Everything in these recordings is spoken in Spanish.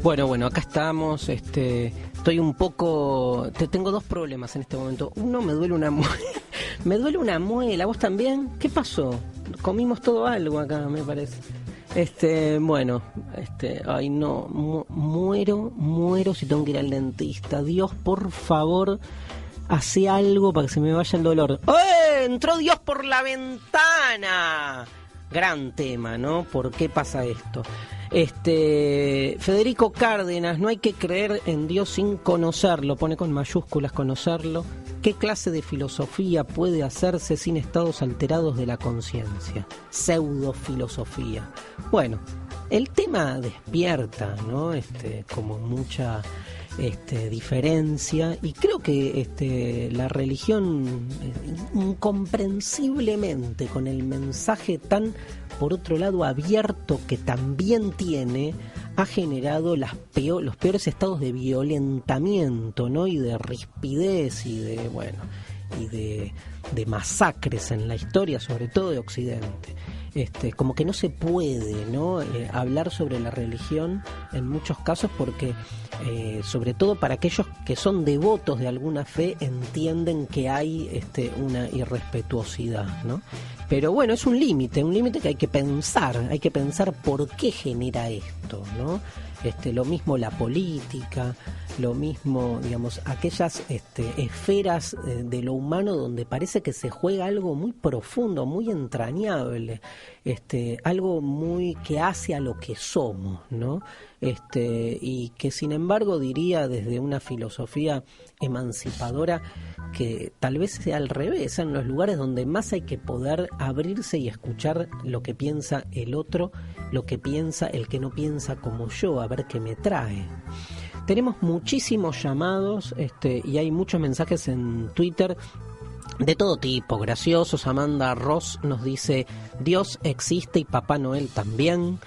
Bueno, acá estamos. Estoy un poco. Tengo dos problemas en este momento. Uno, me duele una muela. Me duele una muela. ¿Vos también? ¿Qué pasó? Comimos todo algo acá, me parece. Ay no, muero si tengo que ir al dentista. Dios, por favor, hace algo para que se me vaya el dolor. ¡Eh! ¡Entró Dios por la ventana! Gran tema, ¿no? ¿Por qué pasa esto? Federico Cárdenas, no hay que creer en Dios sin conocerlo, pone con mayúsculas conocerlo. ¿Qué clase de filosofía puede hacerse sin estados alterados de la conciencia? Pseudofilosofía. Bueno, el tema despierta, ¿no? Como mucha diferencia, y creo que la religión, incomprensiblemente, con el mensaje tan, por otro lado, abierto que también tiene, ha generado los peores estados de violentamiento, ¿no? Y de rispidez y de masacres en la historia, sobre todo de Occidente. Como que no se puede, ¿no? Hablar sobre la religión en muchos casos porque, sobre todo para aquellos que son devotos de alguna fe, entienden que hay una irrespetuosidad, ¿no? Pero bueno, es un límite que hay que pensar por qué genera esto, ¿no? Lo mismo la política, lo mismo, digamos, aquellas esferas de lo humano donde parece que se juega algo muy profundo, muy entrañable, algo muy que hace a lo que somos, ¿no? Y que sin embargo diría desde una filosofía emancipadora que tal vez sea al revés, en los lugares donde más hay que poder abrirse y escuchar lo que piensa el otro, lo que piensa el que no piensa como yo, a ver qué me trae. Tenemos muchísimos llamados y hay muchos mensajes en Twitter de todo tipo, graciosos. Amanda Ross nos dice: Dios existe y Papá Noel también.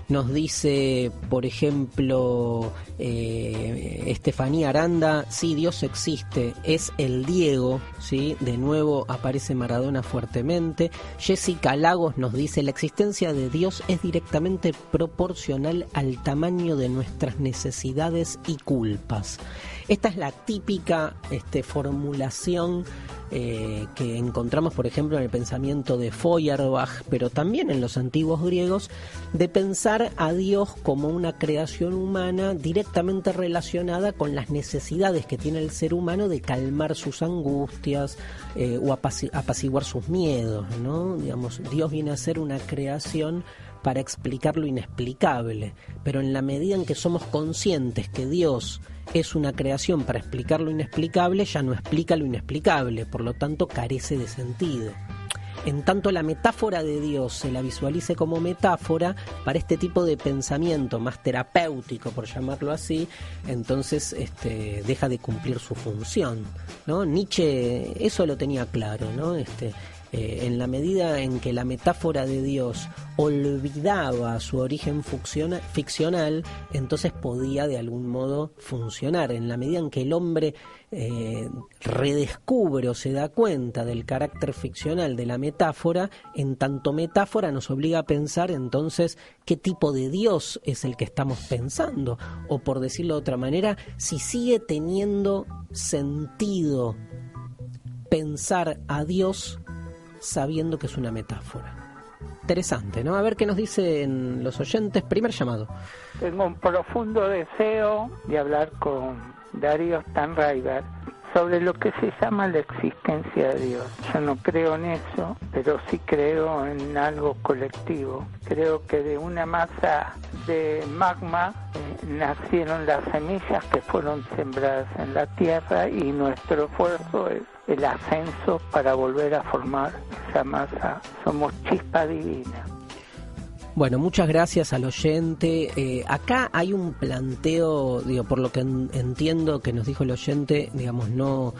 Nos dice, por ejemplo, Estefanía Aranda: sí, Dios existe, es el Diego, ¿sí? De nuevo aparece Maradona fuertemente. Jessica Lagos nos dice: la existencia de Dios es directamente proporcional al tamaño de nuestras necesidades y culpas. Esta es la típica formulación que encontramos, por ejemplo, en el pensamiento de Feuerbach, pero también en los antiguos griegos, de pensar a Dios como una creación humana directamente relacionada con las necesidades que tiene el ser humano de calmar sus angustias o apaciguar sus miedos, ¿no? Digamos, Dios viene a ser una creación para explicar lo inexplicable, pero en la medida en que somos conscientes que Dios es una creación para explicar lo inexplicable, ya no explica lo inexplicable, por lo tanto carece de sentido. En tanto la metáfora de Dios se la visualice como metáfora para este tipo de pensamiento más terapéutico, por llamarlo así, entonces deja de cumplir su función, ¿no? Nietzsche eso lo tenía claro, ¿no? En la medida en que la metáfora de Dios olvidaba su origen ficcional, entonces podía de algún modo funcionar. En la medida en que el hombre redescubre o se da cuenta del carácter ficcional de la metáfora, en tanto metáfora nos obliga a pensar entonces qué tipo de Dios es el que estamos pensando, o por decirlo de otra manera, si sigue teniendo sentido pensar a Dios sabiendo que es una metáfora. Interesante, ¿no? A ver qué nos dicen los oyentes. Primer llamado. Tengo un profundo deseo de hablar con Darío Stanraiver sobre lo que se llama la existencia de Dios. Yo no creo en eso, pero sí creo en algo colectivo. Creo que de una masa de magma nacieron las semillas que fueron sembradas en la tierra, y nuestro esfuerzo es el ascenso para volver a formar esa masa. Somos chispa divina. Bueno, muchas gracias al oyente. Acá hay un planteo, digo, por lo que entiendo que nos dijo el oyente, digamos, no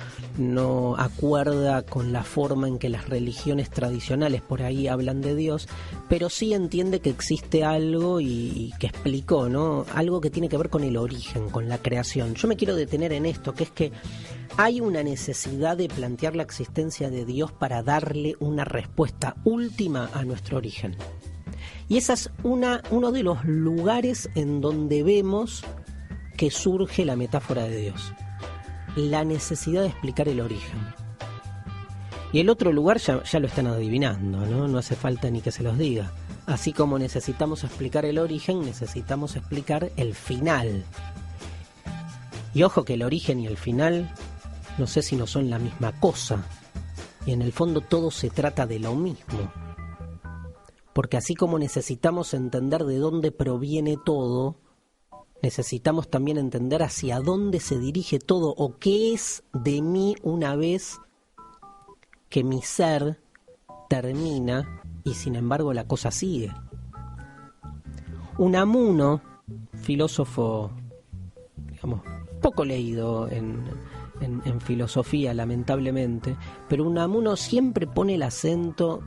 acuerda con la forma en que las religiones tradicionales por ahí hablan de Dios, pero sí entiende que existe algo y que explicó, ¿no? Algo que tiene que ver con el origen, con la creación. Yo me quiero detener en esto, que es que hay una necesidad de plantear la existencia de Dios para darle una respuesta última a nuestro origen. Y esa es uno de los lugares en donde vemos que surge la metáfora de Dios. La necesidad de explicar el origen. Y el otro lugar ya lo están adivinando, ¿no? No hace falta ni que se los diga. Así como necesitamos explicar el origen, necesitamos explicar el final. Y ojo que el origen y el final, no sé si no son la misma cosa. Y en el fondo todo se trata de lo mismo. Porque así como necesitamos entender de dónde proviene todo, necesitamos también entender hacia dónde se dirige todo o qué es de mí una vez que mi ser termina y sin embargo la cosa sigue. Unamuno, filósofo, digamos, poco leído en filosofía, lamentablemente, pero Unamuno siempre pone el acento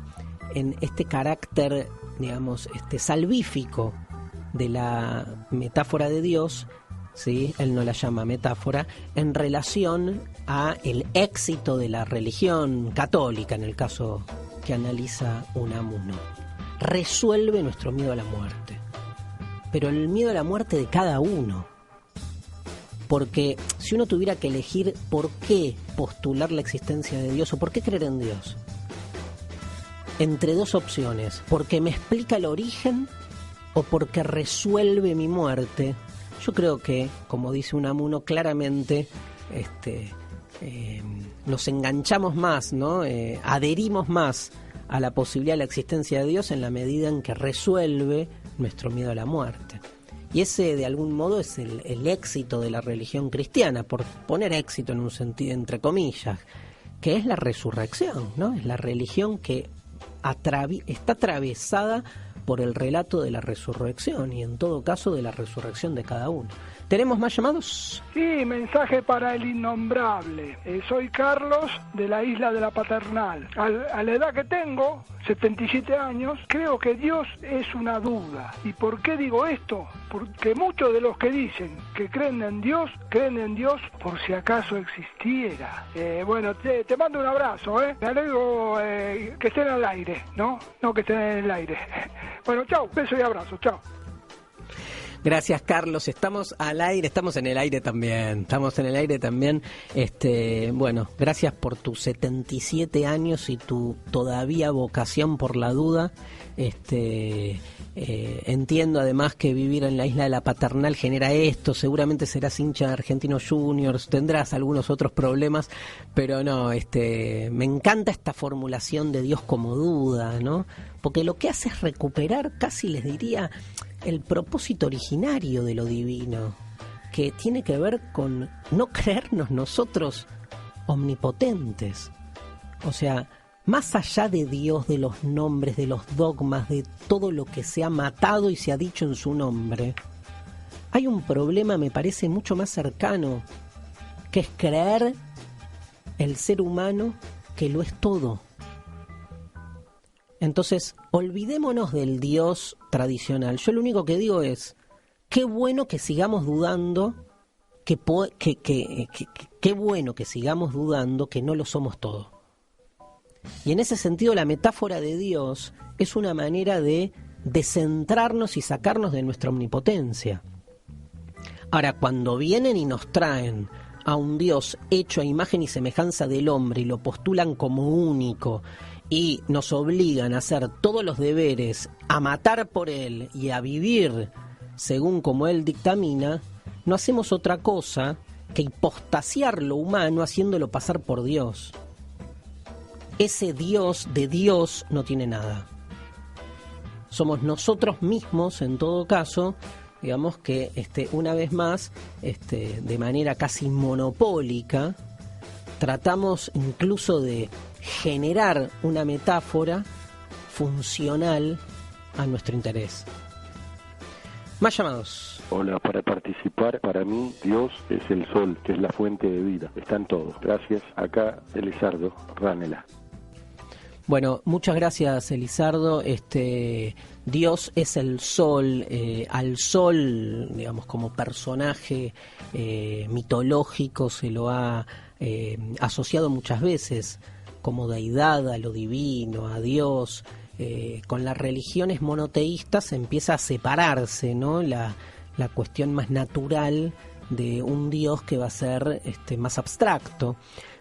en este carácter, digamos, salvífico de la metáfora de Dios, ¿sí? Él no la llama metáfora, en relación a el éxito de la religión católica, en el caso que analiza Unamuno. Resuelve nuestro miedo a la muerte, pero el miedo a la muerte de cada uno. Porque si uno tuviera que elegir por qué postular la existencia de Dios o por qué creer en Dios, entre dos opciones, porque me explica el origen o porque resuelve mi muerte, yo creo que, como dice Unamuno, claramente nos enganchamos más, ¿no? Adherimos más a la posibilidad de la existencia de Dios en la medida en que resuelve nuestro miedo a la muerte. Y ese, de algún modo, es el éxito de la religión cristiana, por poner éxito en un sentido entre comillas, que es la resurrección, ¿no? Es la religión que está atravesada por el relato de la resurrección y en todo caso de la resurrección de cada uno. ¿Tenemos más llamados? Sí, mensaje para el innombrable. Soy Carlos de la isla de la Paternal. A la edad que tengo, 77 años, creo que Dios es una duda. ¿Y por qué digo esto? Porque muchos de los que dicen que creen en Dios por si acaso existiera. Bueno, te mando un abrazo, ¿eh? Me alegro que estén al aire, ¿no? No que estén en el aire. Bueno, chao, beso y abrazo, chao. Gracias, Carlos. Estamos al aire, estamos en el aire también. Bueno, gracias por tus 77 años y tu todavía vocación por la duda. Entiendo además que vivir en la isla de la Paternal genera esto. Seguramente serás hincha de Argentinos Juniors, tendrás algunos otros problemas, pero no, me encanta esta formulación de Dios como duda, ¿no? Porque lo que hace es recuperar, casi les diría, el propósito originario de lo divino, que tiene que ver con no creernos nosotros omnipotentes. O sea, más allá de Dios, de los nombres, de los dogmas, de todo lo que se ha matado y se ha dicho en su nombre, hay un problema, me parece, mucho más cercano, que es creer el ser humano que lo es todo. Entonces, olvidémonos del Dios tradicional. Yo lo único que digo es, qué bueno que sigamos dudando, qué bueno que sigamos dudando que no lo somos todo. Y en ese sentido la metáfora de Dios es una manera de descentrarnos y sacarnos de nuestra omnipotencia. Ahora, cuando vienen y nos traen a un Dios hecho a imagen y semejanza del hombre y lo postulan como único y nos obligan a hacer todos los deberes, a matar por él y a vivir según como él dictamina, no hacemos otra cosa que hipostasiar lo humano haciéndolo pasar por Dios. Ese Dios de Dios no tiene nada. Somos nosotros mismos, en todo caso, digamos que una vez más, de manera casi monopólica, tratamos incluso de generar una metáfora funcional a nuestro interés. Más llamados. Hola, para participar, para mí Dios es el sol, que es la fuente de vida. Están todos. Gracias. Acá Elizardo Ranela. Bueno, muchas gracias, Elizardo. Dios es el sol, al sol, digamos, como personaje mitológico se lo ha asociado muchas veces como deidad, a lo divino, a Dios, con las religiones monoteístas empieza a separarse, ¿no? La cuestión más natural de un Dios que va a ser más abstracto.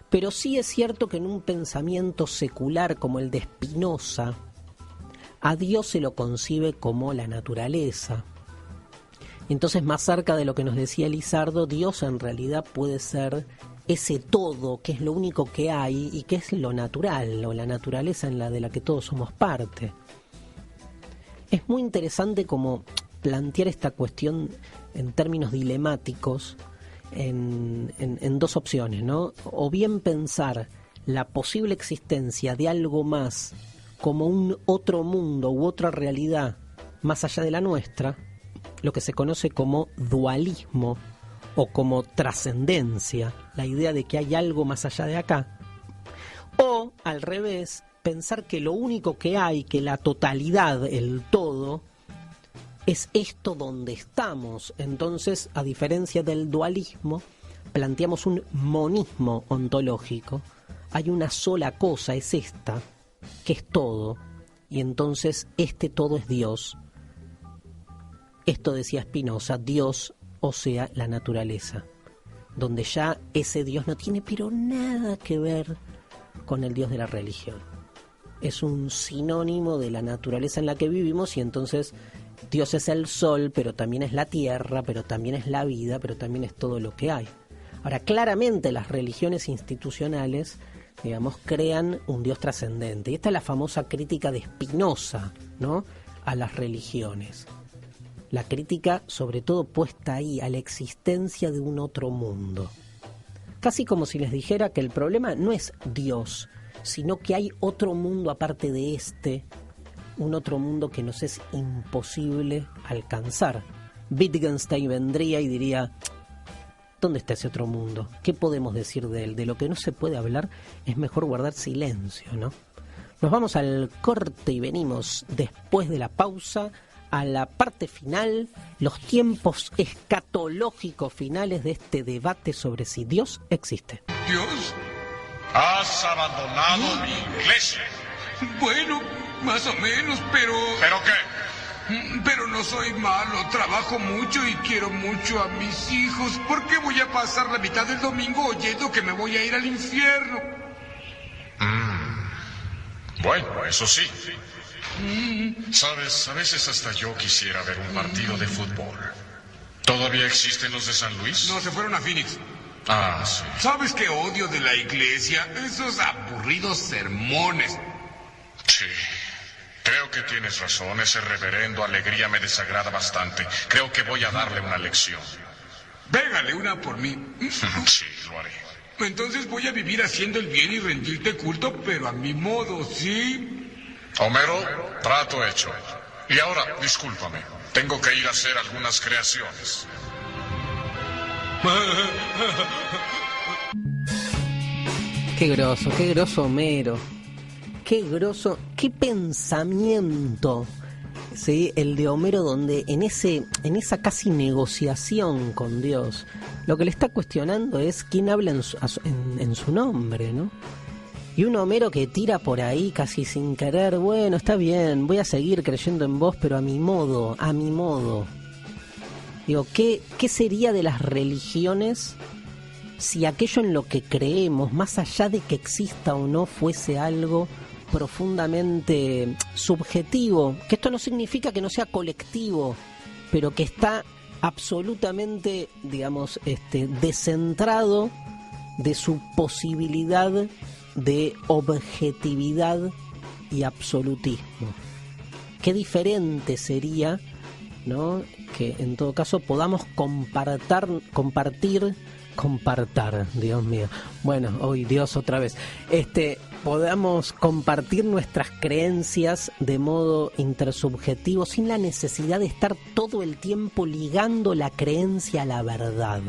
Pero sí es cierto que en un pensamiento secular como el de Spinoza, a Dios se lo concibe como la naturaleza. Entonces, más cerca de lo que nos decía Lizardo, Dios en realidad puede ser ese todo, que es lo único que hay y que es lo natural, o la naturaleza de la que todos somos parte. Es muy interesante como plantear esta cuestión en términos dilemáticos en dos opciones, ¿no? O bien pensar la posible existencia de algo más como un otro mundo u otra realidad más allá de la nuestra, lo que se conoce como dualismo o como trascendencia, la idea de que hay algo más allá de acá. O, al revés, pensar que lo único que hay, que la totalidad, el todo, es esto donde estamos. Entonces, a diferencia del dualismo, planteamos un monismo ontológico. Hay una sola cosa, es esta, que es todo, y entonces este todo es Dios. Esto decía Spinoza, Dios, o sea, la naturaleza, donde ya ese Dios no tiene pero nada que ver con el Dios de la religión. Es un sinónimo de la naturaleza en la que vivimos, y entonces Dios es el sol, pero también es la tierra, pero también es la vida, pero también es todo lo que hay. Ahora, claramente las religiones institucionales, digamos, crean un Dios trascendente. Y esta es la famosa crítica de Spinoza, ¿no?, a las religiones. La crítica, sobre todo, puesta ahí, a la existencia de un otro mundo. Casi como si les dijera que el problema no es Dios, sino que hay otro mundo aparte de este, un otro mundo que nos es imposible alcanzar. Wittgenstein vendría y diría, ¿dónde está ese otro mundo? ¿Qué podemos decir de él? De lo que no se puede hablar es mejor guardar silencio, ¿no? Nos vamos al corte y venimos después de la pausa a la parte final, los tiempos escatológicos finales de este debate sobre si Dios existe. ¿Dios? Has abandonado mi iglesia. Bueno, más o menos, pero... ¿Pero qué? Pero no soy malo, trabajo mucho y quiero mucho a mis hijos. ¿Por qué voy a pasar la mitad del domingo oyendo que me voy a ir al infierno? Bueno, eso sí. Sabes, a veces hasta yo quisiera ver un partido de fútbol. ¿Todavía existen los de San Luis? No, se fueron a Phoenix. Ah, sí. ¿Sabes qué odio de la iglesia? Esos aburridos sermones. Sí. Creo que tienes razón. Ese reverendo Alegría me desagrada bastante. Creo que voy a darle una lección. Pégale una por mí. Sí, lo haré. Entonces voy a vivir haciendo el bien y rendirte culto, pero a mi modo, ¿sí? Homero, trato hecho. Y ahora, discúlpame, tengo que ir a hacer algunas creaciones. Qué groso Homero. Qué groso, qué pensamiento, ¿sí? El de Homero, donde en esa casi negociación con Dios, lo que le está cuestionando es quién habla en su nombre, ¿no? Y un Homero que tira por ahí casi sin querer, bueno, está bien, voy a seguir creyendo en vos, pero a mi modo. Digo, ¿qué sería de las religiones si aquello en lo que creemos, más allá de que exista o no, fuese algo profundamente subjetivo? Que esto no significa que no sea colectivo, pero que está absolutamente, digamos, descentrado de su posibilidad de objetividad y absolutismo. Qué diferente sería, ¿no?, que en todo caso podamos compartir, Dios mío, bueno, hoy Dios otra vez, podamos compartir nuestras creencias de modo intersubjetivo sin la necesidad de estar todo el tiempo ligando la creencia a la verdad.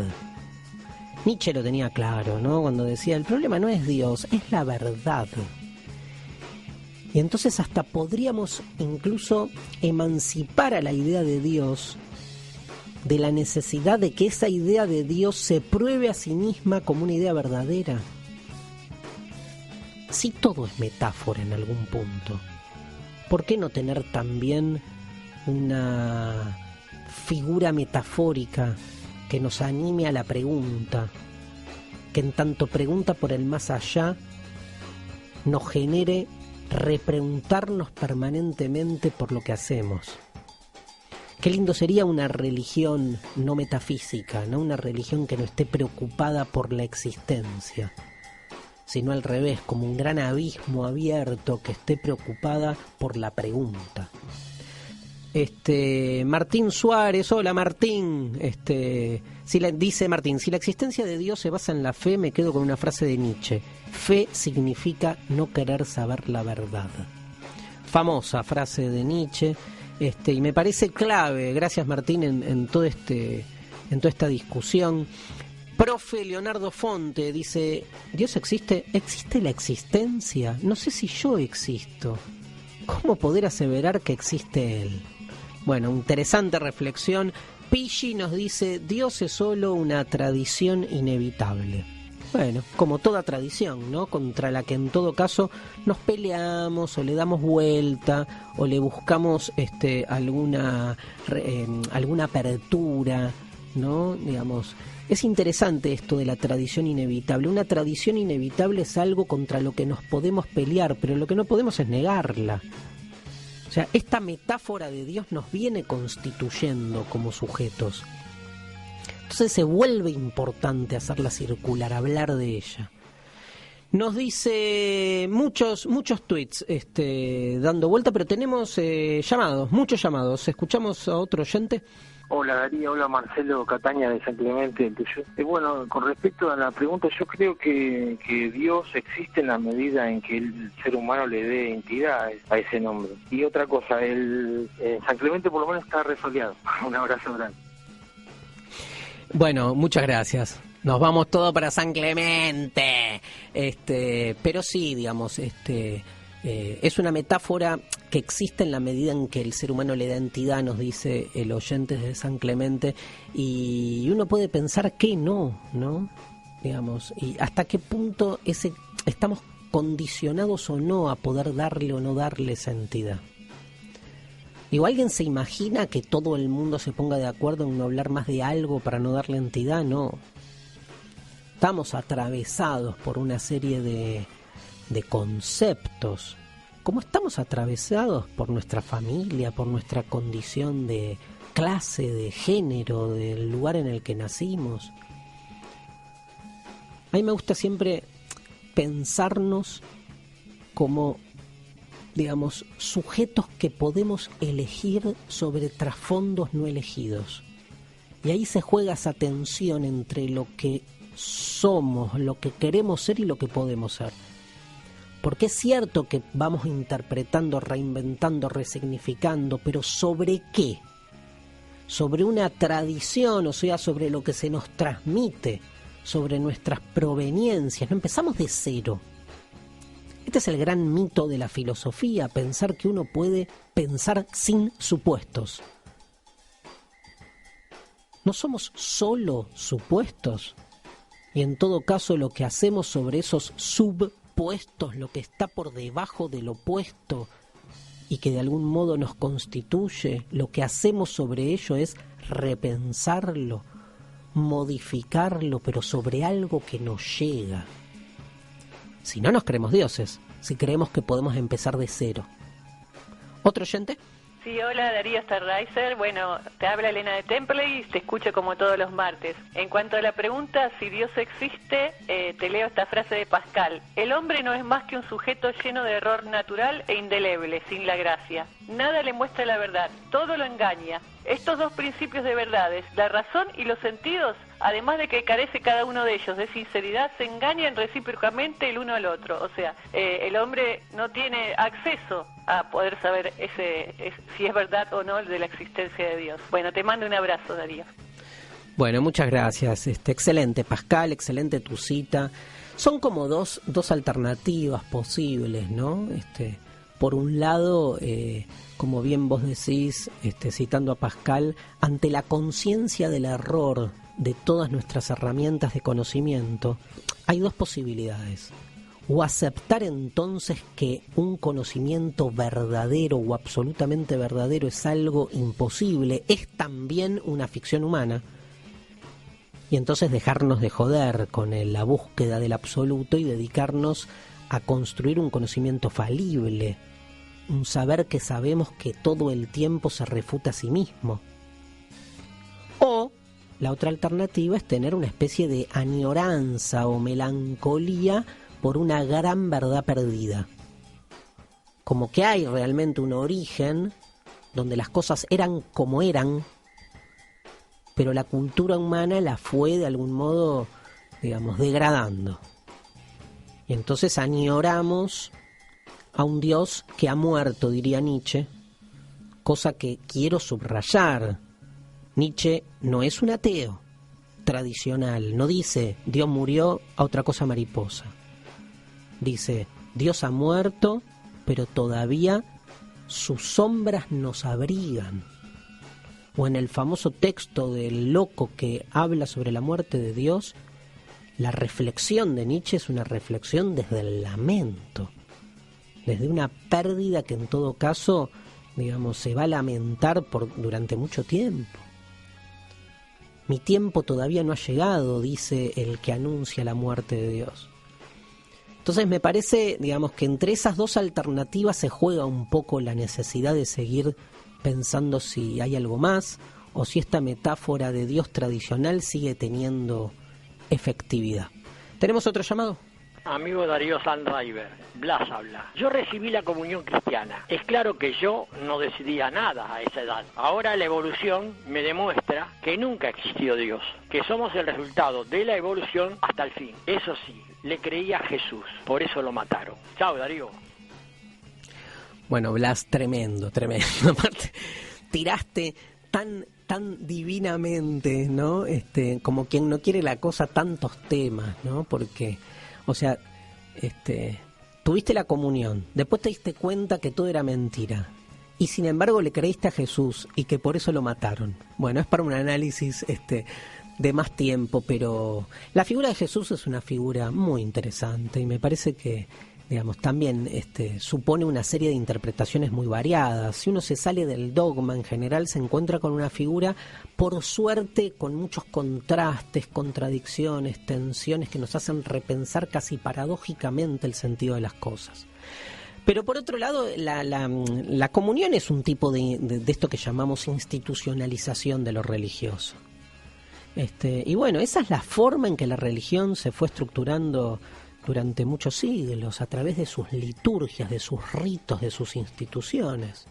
Nietzsche lo tenía claro, ¿no?, cuando decía, el problema no es Dios, es la verdad. Y entonces hasta podríamos incluso emancipar a la idea de Dios de la necesidad de que esa idea de Dios se pruebe a sí misma como una idea verdadera. Sí, todo es metáfora en algún punto, ¿por qué no tener también una figura metafórica que nos anime a la pregunta, que en tanto pregunta por el más allá nos genere repreguntarnos permanentemente por lo que hacemos? Qué lindo sería una religión no metafísica, no una religión que no esté preocupada por la existencia, sino al revés, como un gran abismo abierto que esté preocupada por la pregunta. Martín Suárez, hola Martín, dice Martín, si la existencia de Dios se basa en la fe, me quedo con una frase de Nietzsche: fe significa no querer saber la verdad. Famosa frase de Nietzsche, y me parece clave, gracias Martín, en toda esta discusión. Profe Leonardo Fonte dice: ¿Dios existe? ¿Existe la existencia? No sé si yo existo. ¿Cómo poder aseverar que existe Él? Bueno, interesante reflexión. Pigi nos dice: Dios es solo una tradición inevitable. Bueno, como toda tradición, ¿no? Contra la que en todo caso nos peleamos o le damos vuelta o le buscamos alguna apertura, ¿no? Digamos, es interesante esto de la tradición inevitable. Una tradición inevitable es algo contra lo que nos podemos pelear, pero lo que no podemos es negarla. O sea, esta metáfora de Dios nos viene constituyendo como sujetos. Entonces se vuelve importante hacerla circular, hablar de ella. Nos dice muchos tweets dando vuelta, pero tenemos muchos llamados. ¿Escuchamos a otro oyente? Hola Darío, hola Marcelo Cataña de San Clemente. Bueno, con respecto a la pregunta, yo creo que Dios existe en la medida en que el ser humano le dé entidad a ese nombre. Y otra cosa, San Clemente por lo menos está resoleado. Un abrazo grande. Bueno, muchas gracias. Nos vamos todos para San Clemente. Pero sí, digamos, es una metáfora que existe en la medida en que el ser humano le da entidad, nos dice el oyente de San Clemente, y uno puede pensar que no, digamos, y hasta qué punto estamos condicionados o no a poder darle o no darle esa entidad. Digo, ¿alguien se imagina que todo el mundo se ponga de acuerdo en no hablar más de algo para no darle entidad? No. Estamos atravesados por una serie de conceptos, como estamos atravesados por nuestra familia, por nuestra condición de clase, de género, del lugar en el que nacimos. A mí me gusta siempre pensarnos como, digamos, sujetos que podemos elegir sobre trasfondos no elegidos. Y ahí se juega esa tensión entre lo que somos, lo que queremos ser y lo que podemos ser. Porque es cierto que vamos interpretando, reinventando, resignificando, pero ¿sobre qué? Sobre una tradición, o sea, sobre lo que se nos transmite, sobre nuestras proveniencias. No empezamos de cero. Este es el gran mito de la filosofía, pensar que uno puede pensar sin supuestos. No somos solo supuestos. Y en todo caso lo que hacemos sobre esos supuestos, lo que está por debajo del opuesto y que de algún modo nos constituye, lo que hacemos sobre ello es repensarlo, modificarlo, pero sobre algo que nos llega. Si no nos creemos dioses, si creemos que podemos empezar de cero. ¿Otro oyente? Sí, hola Darío Starriser. Bueno, te habla Elena de Temple y te escucho como todos los martes. En cuanto a la pregunta si Dios existe, te leo esta frase de Pascal: el hombre no es más que un sujeto lleno de error natural e indeleble, sin la gracia. Nada le muestra la verdad, todo lo engaña. Estos dos principios de verdades, la razón y los sentidos, además de que carece cada uno de ellos de sinceridad, se engañan recíprocamente el uno al otro. O sea, el hombre no tiene acceso a poder saber si es verdad o no de la existencia de Dios. Bueno, te mando un abrazo, Darío. Bueno, muchas gracias. Excelente, Pascal, excelente tu cita. Son como dos alternativas posibles, ¿no? Por un lado, como bien vos decís, citando a Pascal, ante la conciencia del error de todas nuestras herramientas de conocimiento, hay dos posibilidades. o aceptar entonces que un conocimiento verdadero o absolutamente verdadero es algo imposible, es también una ficción humana. Y entonces dejarnos de joder con la búsqueda del absoluto y dedicarnos a construir un conocimiento falible, un saber que sabemos que todo el tiempo se refuta a sí mismo. O la otra alternativa es tener una especie de añoranza o melancolía por una gran verdad perdida. Como que hay realmente un origen donde las cosas eran como eran, pero la cultura humana la fue de algún modo, digamos, degradando. Y entonces añoramos a un Dios que ha muerto, diría Nietzsche, cosa que quiero subrayar. Nietzsche no es un ateo tradicional, no dice Dios murió, a otra cosa mariposa. Dice Dios ha muerto, pero todavía sus sombras nos abrigan. O en el famoso texto del loco que habla sobre la muerte de Dios, la reflexión de Nietzsche es una reflexión desde el lamento, desde una pérdida que en todo caso, digamos, se va a lamentar durante mucho tiempo. Mi tiempo todavía no ha llegado, dice el que anuncia la muerte de Dios. Entonces me parece, digamos, que entre esas dos alternativas se juega un poco la necesidad de seguir pensando si hay algo más o si esta metáfora de Dios tradicional sigue teniendo efectividad. ¿Tenemos otro llamado? Amigo Darío Sandriver, Blas habla. Yo recibí la comunión cristiana. Es claro que yo no decidía nada a esa edad. Ahora la evolución me demuestra que nunca existió Dios, que somos el resultado de la evolución hasta el fin. Eso sí, le creía a Jesús, por eso lo mataron. Chao, Darío. Bueno, Blas, tremendo. Aparte, tiraste tan divinamente, ¿no? Como quien no quiere la cosa, tantos temas, ¿no? Porque, o sea, tuviste la comunión, después te diste cuenta que todo era mentira, y sin embargo le creíste a Jesús y que por eso lo mataron. Bueno, es para un análisis de más tiempo, pero la figura de Jesús es una figura muy interesante y me parece que, digamos, también supone una serie de interpretaciones muy variadas. Si uno se sale del dogma en general, se encuentra con una figura, por suerte, con muchos contrastes, contradicciones, tensiones que nos hacen repensar casi paradójicamente el sentido de las cosas. Pero por otro lado, la comunión es un tipo de esto que llamamos institucionalización de lo religioso. Y bueno, esa es la forma en que la religión se fue estructurando durante muchos siglos, a través de sus liturgias, de sus ritos, de sus instituciones.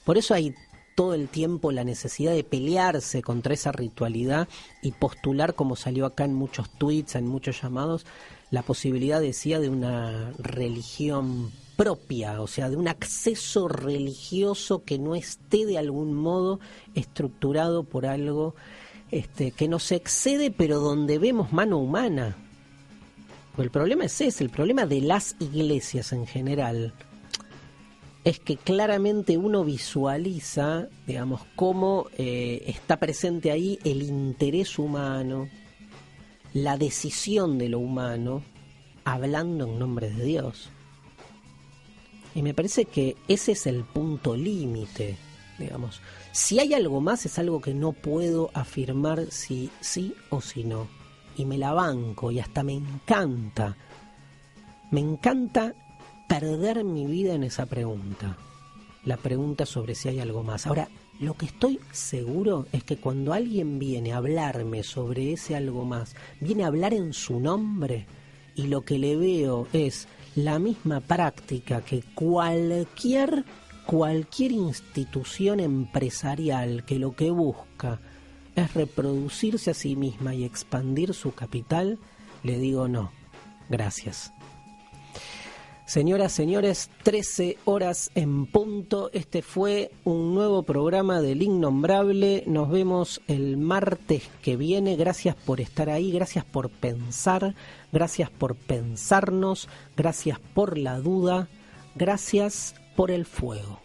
Por eso hay todo el tiempo la necesidad de pelearse contra esa ritualidad y postular, como salió acá en muchos tweets, en muchos llamados, la posibilidad, decía, de una religión propia, o sea, de un acceso religioso que no esté de algún modo estructurado por algo que nos excede, pero donde vemos mano humana. El problema es ese, el problema de las iglesias en general es que claramente uno visualiza, digamos, cómo está presente ahí el interés humano, la decisión de lo humano, hablando en nombre de Dios. Y me parece que ese es el punto límite, digamos. Si hay algo más, es algo que no puedo afirmar si sí o si no. Y me la banco y hasta me encanta perder mi vida en esa pregunta, la pregunta sobre si hay algo más. Ahora, lo que estoy seguro es que cuando alguien viene a hablarme sobre ese algo más, viene a hablar en su nombre, y lo que le veo es la misma práctica que cualquier institución empresarial que lo que busca es reproducirse a sí misma y expandir su capital, le digo no, gracias. Señoras, señores, 13 horas en punto. Este fue un nuevo programa del Innombrable. Nos vemos el martes que viene. Gracias por estar ahí, gracias por pensar, gracias por pensarnos, gracias por la duda, gracias por el fuego.